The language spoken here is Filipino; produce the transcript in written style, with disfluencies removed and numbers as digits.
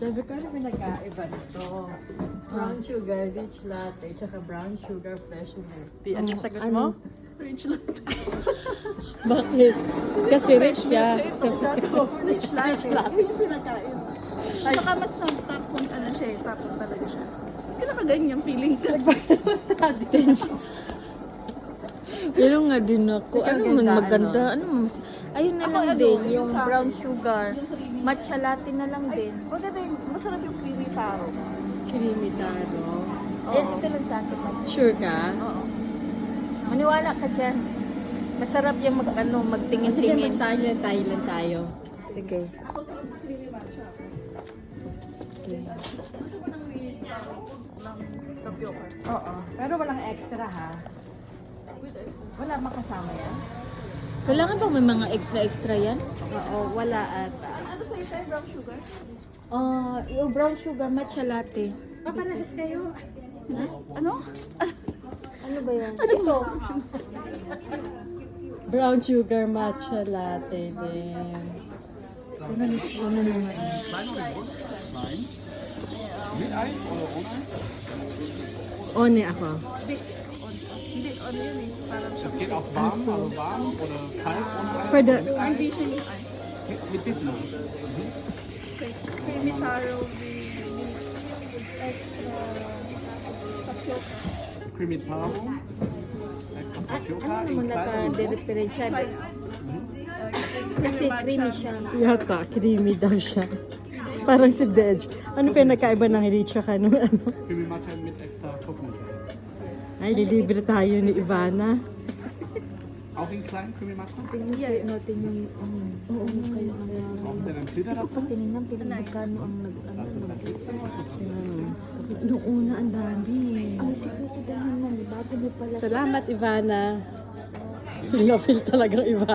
Sabi ko na pinagkaiba nito. Brown sugar, rich latte, tsaka brown sugar, fresh milk tea. Ano sagot mo? Rich latte. Bakit? Kasi rich siya. Rich latte. Yung pinagkaiba. Saka mas nagtapon ano siya eh, tapon talaga siya. Hindi nakaganyan feeling ko. Pero nga din ako. Ikaw Ano ganda, man maganda? ano? Ano mas... Ayun na lang din, yung brown sugar. Matcha latte na lang din. Maganda yung, masarap yung creamy taro. Creamy taro. Yan, ito lang sa akin. Sure ka? Oo. Maniwala ka dyan. Masarap yung Sige, magtingin-tingin. mag-Thailand tayo. Sige. Ako sa creamy matcha. Gusto ko ng may taro ng tapioca. Oo. Pero walang extra ha. With extra. Wala makasama yan? Kailangan ba may mga extra-extra yan? Oo, wala ata. Ano sa'yo siya? Brown sugar? Yung brown sugar matcha latte. Paparehas kayo. Ha? Ano? Ano ba yan? Ito. Brown sugar matcha latte din. Ano naman? One ako. Hindi, ano yun eh. Parang siya. Das geht auch warm, also warm oder kalt ohne Eis. Pwede. Hindi siya yung ice. Mit bisschen. Okay. Creamy taro with extra tapioca. Creamy taro. Extra tapioca Ano in naman kalt und groß. naka-diferensya? Kasi creamy siya. Yata, creamy daw siya. Parang si Dej. Ano pinagkaiba ng rich ka nung ano? Creamy Matcha mit extra Coconut. Ay, lilibre tayo ni Ivana. Auch in klein Creamy Matcha? Tingnan natin yung oo kayo Brauchen Sie einen Filter Ito dazu? pa tinignan pinagkano ang Noong una, ang dami. ang sikreto din naman bago mo pala Salamat, Ivana. Feel na feel talagang Ivana.